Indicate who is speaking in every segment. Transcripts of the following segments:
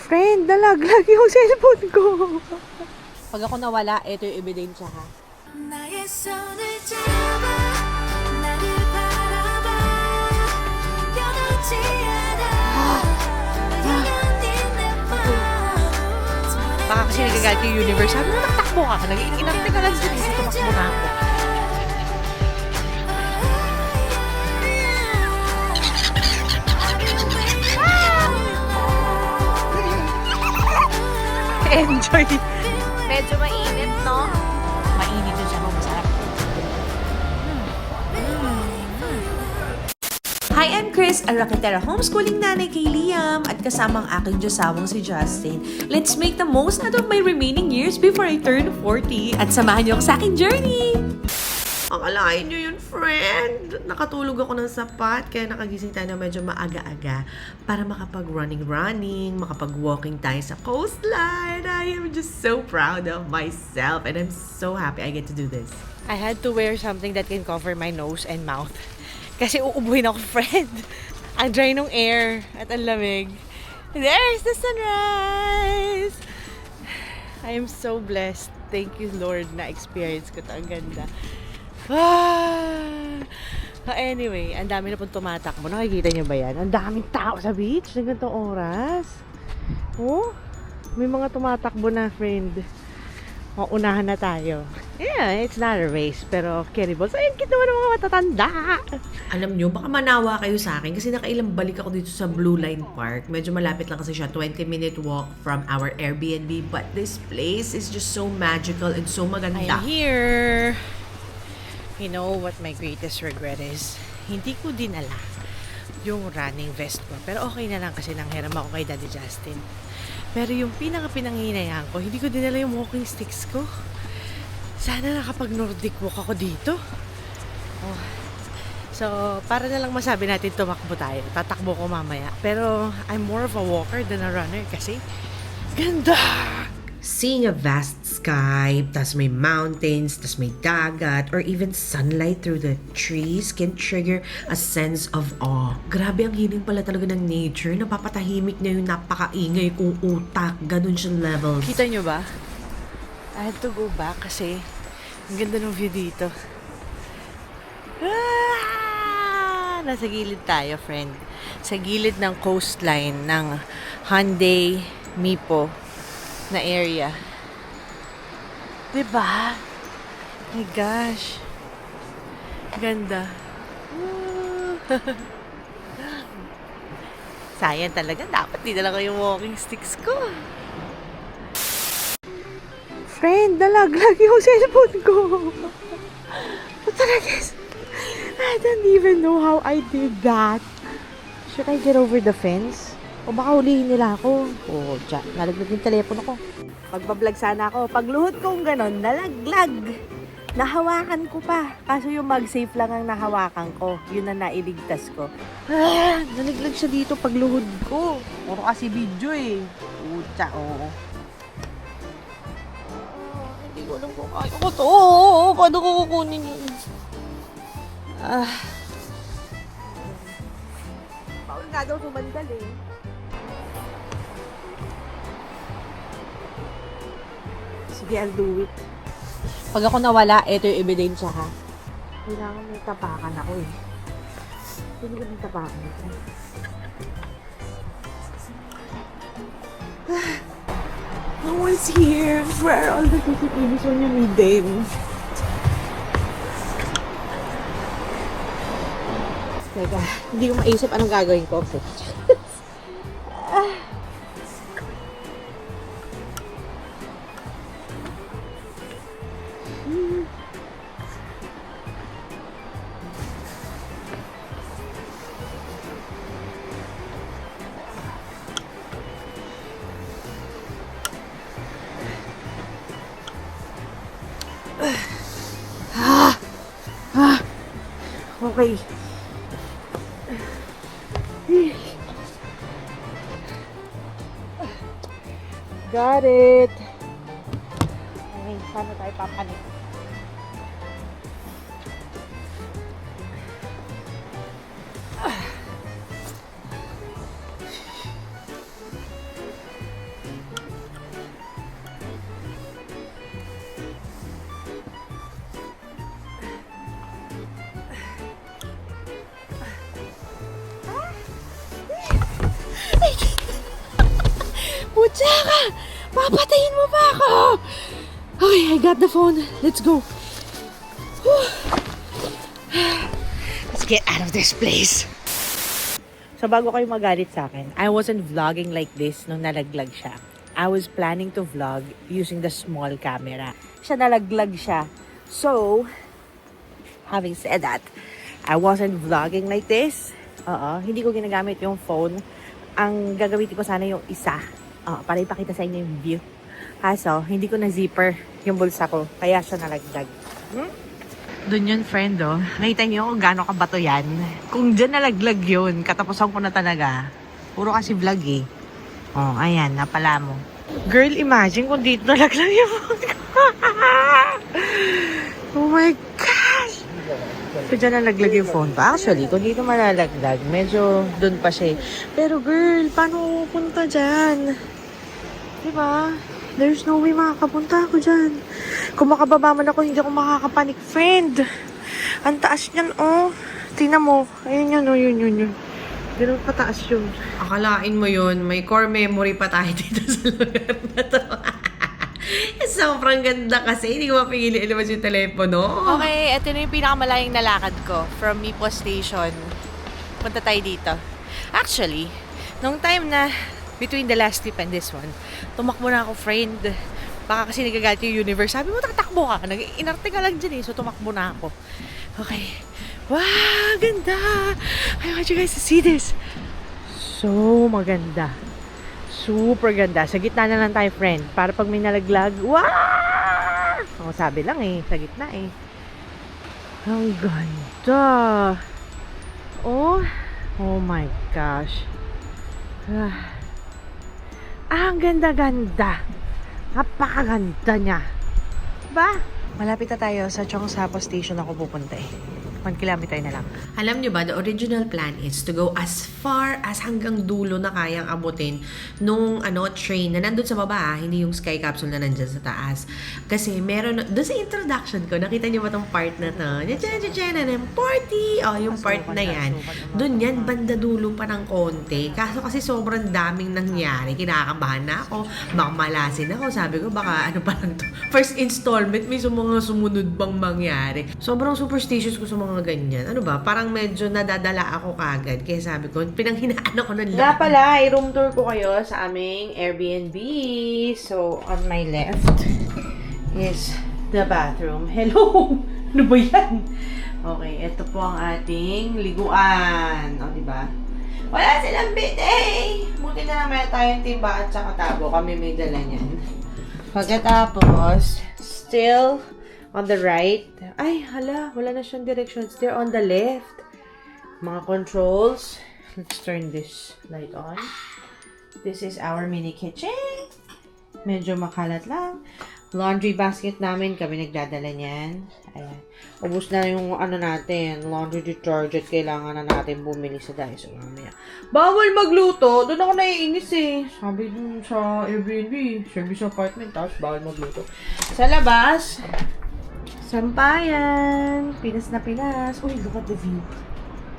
Speaker 1: Friend, nalaglag yung cellphone ko. Pag ako nawala, ito yung ebidensya ha. Baka kasi nagagalit yung universe. Sabi na, takbo ka. Nag-iinarte ka lang dyan. Tumakbo na ako. Enjoy. Medyo mainit, no? Mainit yung siya. Masarap. Hi, I'm Chris, a Rocketera homeschooling nanay kay Liam at kasama ang aking Diyosawang si Justin. Let's make the most out of my remaining years before I turn 40 at samahan niyo ako sa aking journey! Akalain nyo yun, friend! Nakatulog ako ng sapat kaya nakagising tayo na medyo maaga-aga para makapag-running, makapag-walking tayo sa coastline. I am just so proud of myself and I'm so happy I get to do this. I had to wear something that can cover my nose and mouth. Kasi uubuhin ako, friend. Ang dry nung air at ang lamig. There's the sunrise! I am so blessed. Thank you, Lord, na experience ko ito. Ang ganda. Anyway, ang dami na pong tumatakbo. Nakikita niyo ba yan? Ang daming tao sa beach na ganitong oras. Oh, may mga tumatakbo na, friend. Unahan na tayo. Yeah, it's not a race, pero carryable. So, ayun, kita mo ng mga matatanda. Alam nyo, baka manawa kayo sa akin kasi nakailang balik ako dito sa Blue Line Park. Medyo malapit lang kasi siya, 20-minute walk from our Airbnb. But this place is just so magical and so maganda. I'm here. You know what my greatest regret is? Hindi ko dinala yung running vest ko. Pero okay na lang kasi nanghiram ako kay Daddy Justin. Pero yung pinaka-pinanghinayang ko, hindi ko dinala yung walking sticks ko. Sana nakapag-Nordic walk ako dito. Oh. So, para na lang masabi natin tumakbo tayo. Tatakbo ko mamaya. Pero, I'm more of a walker than a runner kasi ganda! Seeing a vast sky, tas may mountains, tas may dagat, or even sunlight through the trees can trigger a sense of awe. Grabe ang hiling pala talaga ng nature. Napapatahimik na yung napakaingay kong utak. Ganun siya levels. Kita nyo ba? I had to go back kasi ang ganda ng view dito. Nasa gilid tayo, friend. Sa gilid ng coastline ng Hyundai Mipo na area. Diba? My gosh. Ganda. Sayang talaga. Dapat dinala ko yung walking sticks ko. Friend, nalaglag yung cellphone ko. I don't even know how I did that. Should I get over the fence? O baka hulihin nila ako. O, nalaglag yung telepono ko. Pagbablog sana ako. Pagluhod kong ganon, nalaglag. Nahawakan ko pa. Kaso yung mag-safe lang ang nahawakan ko. Yun ang nailigtas ko. Nalaglag siya dito pagluhod ko. Puro kasi video eh. Pucha, oo. Hindi ko alam kung kaya ko to. Paano ko kukunin yun? Bawal nga daw sumandal eh. Sige, I'll do it. Pag ako nawala, ito yung ebidensya ha. Kailangan may tapakan ako eh. Hindi ko may tapakan ito. No one's here. Where are all the CCTVs when you need them? Teka, hindi ko maisip anong gagawin ko. Okay. Got it. Ay, paano tayo papanik? Putsa ka! Papatayin mo pa ako! Okay, I got the phone. Let's go. Whew. Let's get out of this place. So bago kayo magalit sa akin, I wasn't vlogging like this nung nalaglag siya. I was planning to vlog using the small camera. Siya nalaglag siya. So, having said that, I wasn't vlogging like this. Hindi ko ginagamit yung phone. Ang gagamitin ko sana yung isa. Para ipakita sa inyo yung view. Kaso, hindi ko na zipper yung bulsa ko. Kaya siya nalagdag. Doon yun, friend, oh. Nakita niyo kung gaano kabato yan. Kung dyan nalaglag yun, katapusan ko na talaga. Puro kasi vlog eh. Ayan, napala mo. Girl, imagine kung dito nalaglag yung phone ko. Oh my gosh! So, dyan nalaglag yung phone ko. Actually, kung dito malalaglag, medyo dun pa siya. Pero girl, paano pupunta dyan? Diba? There's no way makakapunta ako dyan. Kung makababa man ako, hindi ako makakapanik, friend. Ang taas niyan, oh. Tingnan mo. Ayun yun, yun. Ganun pataas yun. Akalain mo yun, may core memory pa tayo dito sa lugar na to. Sobrang ganda kasi, hindi ko mapigili ilabas yung telepono. Okay, ito na yung pinakamalayang nalakad ko from Mipo Station. Punta tayo dito. Actually, nung time na between the last trip and this one, tumakbo na ako, friend. Baka kasi nagagalit yung universe. Sabi mo, tatakbo ka. Inarte ka lang dyan eh. So, tumakbo na ako. Okay. Wow, ganda! I want you guys to see this. So maganda. Super ganda. Sa gitna na lang tayo, friend. Para pag may nalaglag, wow! Sabi lang eh. Sa gitna eh. Ang ganda. Oh my gosh. Ang ganda-ganda. Napakaganda niya. Ba? Malapit na tayo sa Cheongsapo Station ako pupunta eh. 1 kilometer na lang. Alam nyo ba, the original plan is to go as far as hanggang dulo na kayang abutin nung train na nandun sa baba, hindi yung sky capsule na nandyan sa taas. Kasi meron, doon sa introduction ko, nakita nyo ba tong part na to? Party! Yung part na yan. Doon yan, banda dulo pa ng konti. Kaso kasi sobrang daming nangyari. Kinakabahan na ako. Baka malasin ako. Sabi ko, baka ano pa lang to. First installment, may mga sumunod bang mangyari. Sobrang superstitious ko sa mga ganyan. Ano ba? Parang medyo nadadala ako kagad. Kaya sabi ko, pinanghinaan ako ng
Speaker 2: Nga pala, i-room tour ko kayo sa aming Airbnb. So, on my left is the bathroom. Hello! Ano ba yan? Okay, ito po ang ating liguan. O, diba? Wala silang bidet! Buti na naman tayong timba at saka tabo. Kami may dala niyan. Pagkatapos, still on the right. Ay, hala, wala na siyang directions. They're on the left. Mga controls. Let's turn this light on. This is our mini kitchen. Medyo makalat lang. Laundry basket namin, kami nagdadala niyan. Ayan. Ubus na yung natin, laundry detergent. Kailangan na natin bumili sa Daiso mamaya. Bawal magluto. Doon ako naiinis eh. Sabi dun sa Airbnb, service apartment, tapos bawal magluto. Sa labas, sampayan. Pinas na Pinas. Uy, look at the view.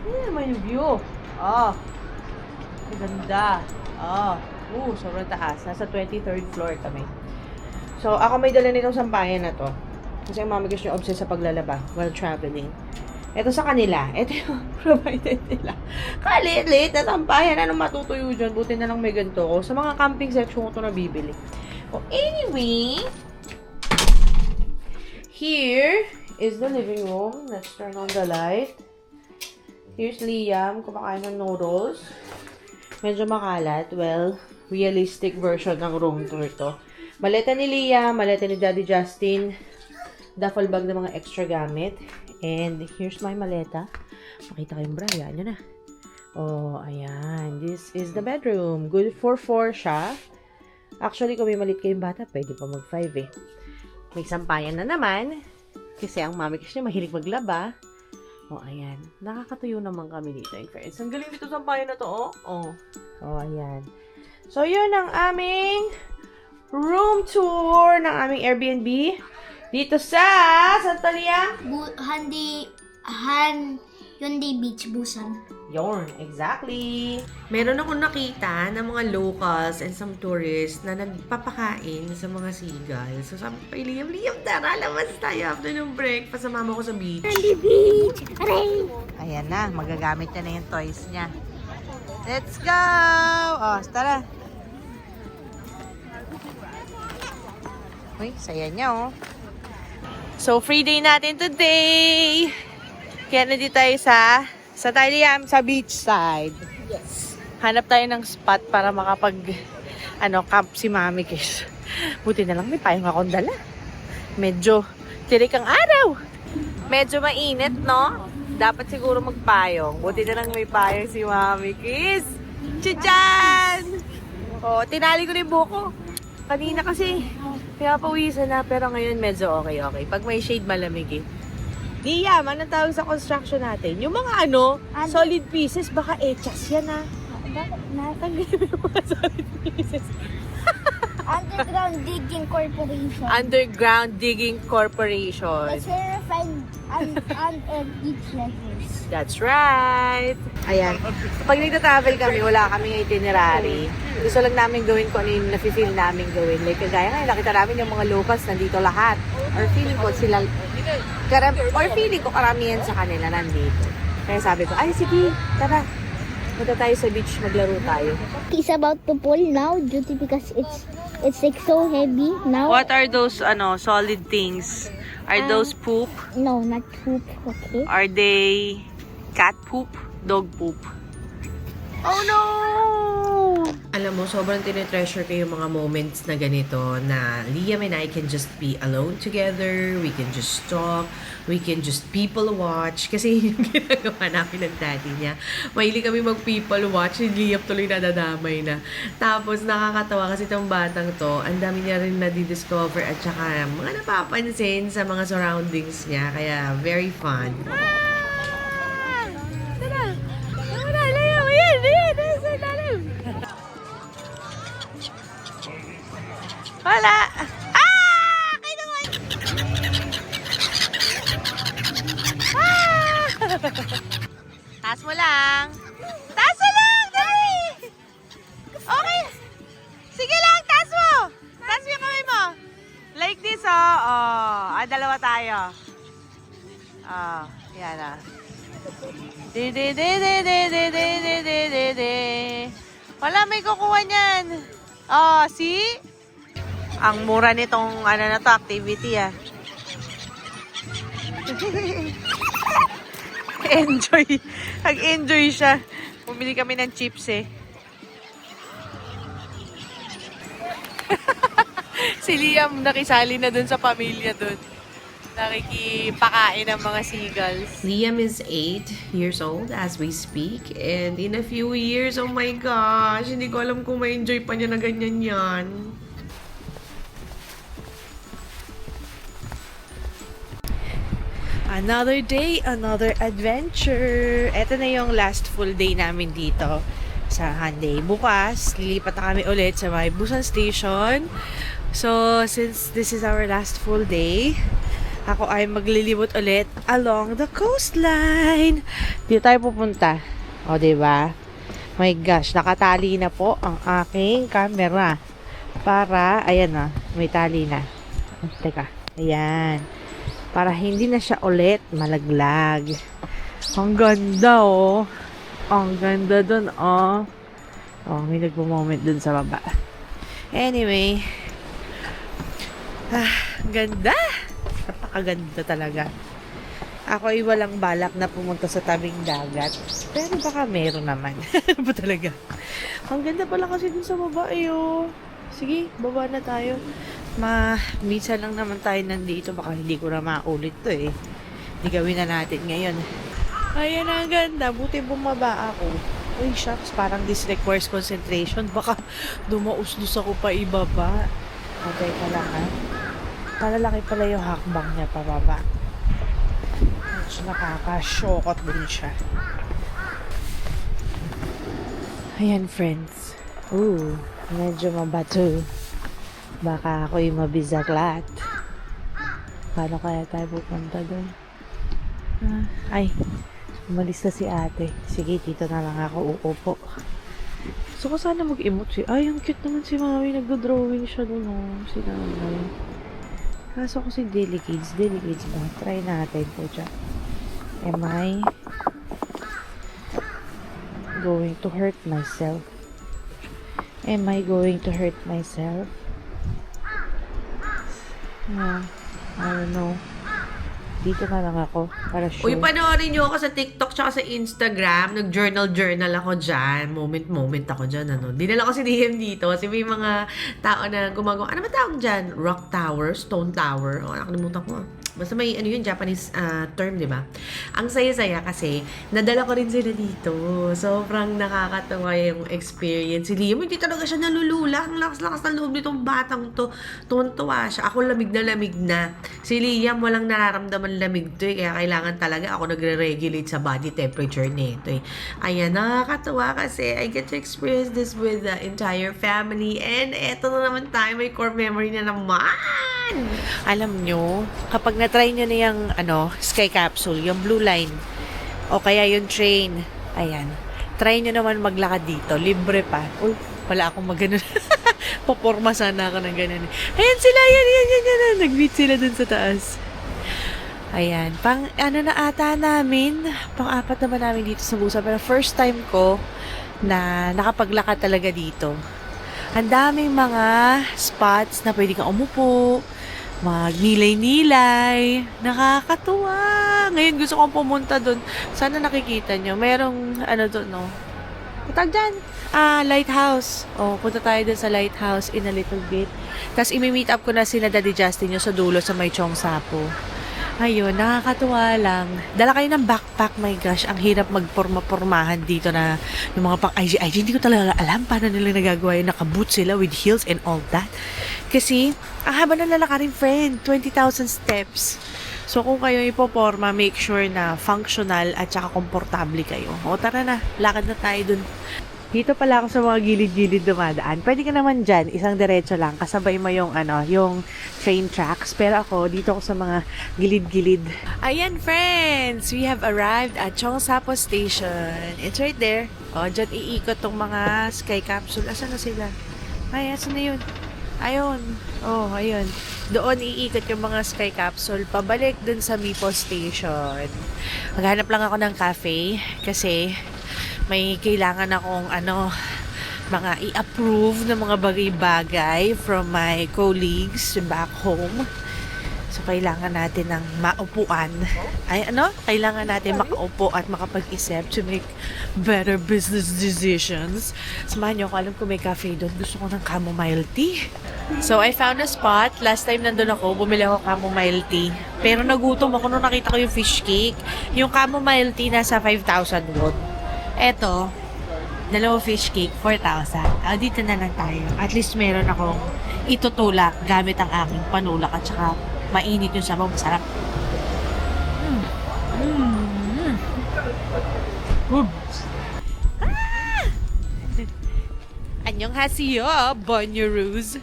Speaker 2: Ano naman yung view? Maganda. Sobrang taas. Nasa 23rd floor kami. So, ako may dala nitong sampayan na to. Kasi ang mami ko siya obsessed sa paglalaba while traveling. Ito sa kanila. Ito yung provided nila. Kalit-lit na sampayan. Anong matutuyo dyan? Buti na lang may ganito ko. Sa mga camping section ko ito nabibili. So, anyway, here is the living room. Let's turn on the light. Here's Liam. Kumakain ng noodles. Medyo makalat. Well, realistic version ng room tour to. Maleta ni Liam, maleta ni Daddy Justin, duffel bag ng mga extra gamit. And here's my maleta. Makita kayong bra, yan yun na. Ayan. This is the bedroom. Good for 4 siya. Actually, kung may malit kayong bata, pwede pa mag 5 eh. May sampayan na naman. Kasi ang mami kasi mahilig maglaba. Ayan. Nakakatuyo naman kami dito. In fairness, ang galing dito sampayan na to, ayan. So, yun ang aming room tour ng aming Airbnb dito sa Santalia
Speaker 3: Hyundai Beach, Busan.
Speaker 2: Yarn, exactly. Meron akong nakita ng mga locals and some tourists na nagpapakain sa mga seagulls. So sabi ko kay Liam, tara, labas tayo after ng breakfast. Sumama ko sa beach.
Speaker 3: Beach! Aray!
Speaker 1: Ayan na, magagamit niya na yung toys niya. Let's go! Oh, tara. Uy, saya niya oh. So, free day natin today! Kaya nandito tayo sa Liam, sa beach side.
Speaker 3: Yes.
Speaker 1: Hanap tayo ng spot para makapag camp si Mami Kiss. Buti na lang may payong akong dala. Medyo tirik ang araw. Medyo mainit, no? Dapat siguro magpayong. Buti na lang may payong si Mami Kiss. Chichan! Oh, tinali ko na yung buko. Kanina kasi pinapawisan na, pero ngayon medyo okay. Pag may shade, malamig eh. Liam, anong tawag sa construction natin? Yung mga solid pieces, baka echas yan ah.
Speaker 3: Bakit na?
Speaker 1: Tanggalin mo yung mga solid pieces.
Speaker 3: Underground Digging Corporation.
Speaker 1: Underground Digging Corporation.
Speaker 3: That's where we find unearthed treasures.
Speaker 1: That's right. Ayan. Pag nagta-travel kami, wala kaming itinerary. Gusto lang namin gawin kung ano yung nafe-feel namin gawin. Like, kagaya ngayon, nakita namin yung mga locals nandito lahat. Or feeling ko karamihan sa kanila nandito. Kaya sabi ko, ay sige, tara. Punta tayo sa beach, maglaro tayo.
Speaker 3: He's about to pull now because it's like so heavy now.
Speaker 1: What are those solid things? Are those poop?
Speaker 3: No, not poop, okay?
Speaker 1: Are they cat poop? Dog poop? Oh no!
Speaker 2: Alam mo, sobrang tinitreasure ko yung mga moments na ganito na Liam and I can just be alone together, we can just talk, we can just people watch. Kasi yung ginagawa namin ng daddy niya. Mahilig kami mag-people watch, si Liam tuloy nadadamay na. Tapos nakakatawa kasi itong batang to, ang dami niya rin na-discover at saka mga napapansin sa mga surroundings niya. Kaya very fun.
Speaker 1: Wala! Ah! Kayo naman! Ah! Taas mo lang! Taas mo lang! Dali! Okay! Sige lang! Taas mo! Taas mo yung kamay mo! Like this, oh! Oh, dalawa tayo. Oh, yan ah. Wala, may kukuha niyan. Oh, see? Ang mura nitong na to, activity ah. Enjoy. Nag-enjoy siya. Bumili kami ng chips eh. Si Liam nakisali na dun sa pamilya dun. Nakikipakain ng mga seagulls.
Speaker 2: Liam is 8 years old as we speak. And in a few years, oh my gosh, hindi ko alam kung ma-enjoy pa niya na ganyan yan.
Speaker 1: Another day, another adventure. Ito na yung last full day namin dito sa Hyundai. Bukas, lilipat na kami ulit sa may Busan Station. So, since this is our last full day, ako ay maglilibot ulit along the coastline. Dito tayo pupunta. O, diba? My gosh, nakatali na po ang aking camera. Para, ayan na, may tali na. Teka, ayan. Para hindi na siya ulit malaglag. Ang ganda, oh. Ang ganda dun, oh. Oh, may nagpo-moment dun sa baba. Anyway. Ganda. Napakaganda talaga. Ako ay walang balak na pumunta sa tabing dagat. Pero baka meron naman. Ano ba talaga? Ang ganda pala kasi dun sa baba, oh. Sige, baba na tayo. Minsan lang naman tayo nandito. Baka hindi ko na maulit to eh. Hindi gawin na natin ngayon. Ayan, ang ganda. Buti bumaba ako. Uy, shucks. Parang this requires concentration. Baka dumausdos ako pa ibaba. Okay ka lang ha. Malalaki pala yung hakbang niya pababa. Medyo nakaka-shokot din siya. Ayan, friends. Ooh, medyo mabato. Baka ako'y mabizaglat. Paano kaya tayo pupunta doon? Ay, Umalis na si ate. Sige, dito na lang ako uupo. Gusto ko sana mag-emote siya. Ay, ang cute naman si mami. Nagdo-drawing siya doon, oh. Si nanay. Kaso ko si Delicates. Delicates ba? Try natin po dyan. Am I going to hurt myself? Am I going to hurt myself? Yeah, I don't know. Dito na lang ako para sure.
Speaker 2: Uy, panoorin nyo ako sa TikTok tsaka sa Instagram. Nag-journal ako dyan. Moment ako dyan. Ano. Dinala ko si DM dito kasi may mga tao na gumagawa. Ano ba tawag dyan? Rock tower? Stone tower? O, nakalimutan ko. Basta may ano yun, Japanese term, di ba? Ang saya-saya kasi, nadala ko rin sila dito. Sobrang nakakatawa yung experience. Si Liam, hindi talaga siya nalulula. Ang lakas-lakas ng loob nitong batang to. Tuwan-tuwa siya. Ako lamig na. Si Liam, walang nararamdaman lamig to eh. Kaya kailangan talaga ako nagre-regulate sa body temperature nito eh. Ayan, nakakatawa kasi I get to experience this with the entire family. And eto na naman tayo, may core memory na naman.
Speaker 1: Alam nyo, kapag na-try nyo na yung sky capsule, yung blue line, o kaya yung train, ayan, try nyo naman maglakad dito, libre pa. Uy, wala akong maganon. Poporma sana ako ng ganun. Ayan sila, yan. Nag-meet sila dun sa taas. Ayan, na ata namin, pang-apat naman namin dito sa Busan, pero first time ko na nakapaglakad talaga dito. Ang daming mga spots na pwede kang umupo, magnilay-nilay. Nakakatuwa. Ngayon gusto kong pumunta doon. Sana nakikita nyo. Merong, doon, no? Patag dyan. Lighthouse. Punta tayo doon sa lighthouse in a little bit. Tapos imi-meet up ko na sila Daddy Justin nyo sa dulo sa may Cheongsapo. Ayun, nakakatuwa lang. Dala kayo ng backpack, my gosh. Ang hirap magporma-pormahan dito na yung mga pang-IG. Hindi ko talaga alam paano nila nagagawa yung nakaboot sila with heels and all that. Kasi, ang haba na lalakarin, friend. 20,000 steps. So, kung kayo ipoporma, make sure na functional at saka komportable kayo. Tara na. Lakad na tayo dun. Dito pala ako sa mga gilid-gilid dumadaan. Pwede ka naman dyan, isang diretso lang. Kasabay mo yung, yung train tracks. Pero ako, dito ako sa mga gilid-gilid. Ayan, friends! We have arrived at Cheongsapo Station. It's right there. Dyan iikot tong mga sky capsule. Asan na sila? Ay, asan na yun? Ayun. Ayun. Doon iikot yung mga sky capsule. Pabalik dun sa Mipo Station. Maghanap lang ako ng cafe. Kasi may kailangan akong mga i-approve ng mga bagay-bagay from my colleagues back home. So, kailangan natin ng maupuan. Kailangan natin makaupo at makapag-isip to make better business decisions. Samahan nyo, alam ko may cafe doon. Gusto ko ng chamomile tea. So, I found a spot. Last time nandun ako, bumili ako chamomile tea. Pero nagutom ako nung nakita ko yung fish cake. Yung chamomile tea nasa 5,000 won. Eto, dalawang fish cake, 4,000. Dito na lang tayo. At least meron akong itutulak gamit ang aking panulak at saka mainit yung sabaw. Masarap. Annyeonghaseyo, Bonjourous.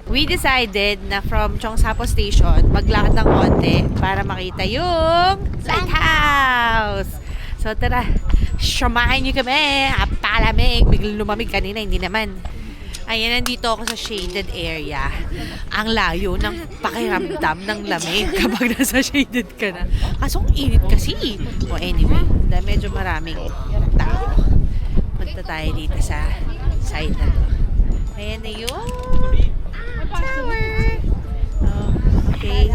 Speaker 1: We decided na from Cheongsapo Station, maglakad ng konti para makita yung lighthouse. So tara, samahan niyo kami. Palamig, biglang lumamig kanina, hindi naman. Ayan, nandito ako sa shaded area. Ang layo ng pakiramdam ng lamig kapag nasa shaded ka na. Kaso ang init kasi. Anyway, medyo maraming tao. Punta tayo dito sa side na to. Ayan na yung tower. Okay.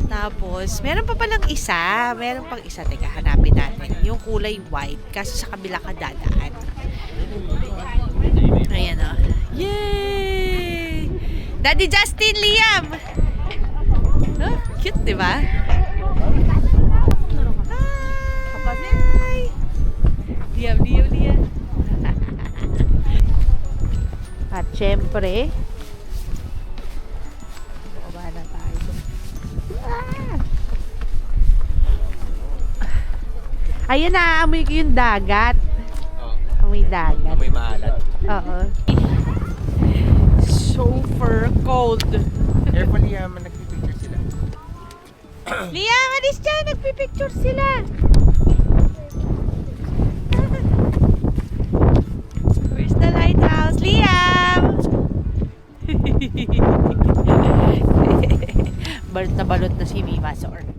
Speaker 1: Tapos, meron pa palang isa. Meron pang isa. Teka, hanapin natin. Yung kulay white. Kaso sa kabila ka dadaan. Ayan o. Yay! Daddy Justin, Liam! Cute, di ba? Hi! Liam. At syempre, baba na tayo. Ayan, naaamoy ko yung dagat. Amoy dagat.
Speaker 4: Amoy maalat.
Speaker 1: Oo. Super cold.
Speaker 4: Carefully, nagpipicture sila.
Speaker 2: Liam, alis dyan! Nagpipicture sila! Where's the lighthouse? Liam! Balot na si Mima Sor.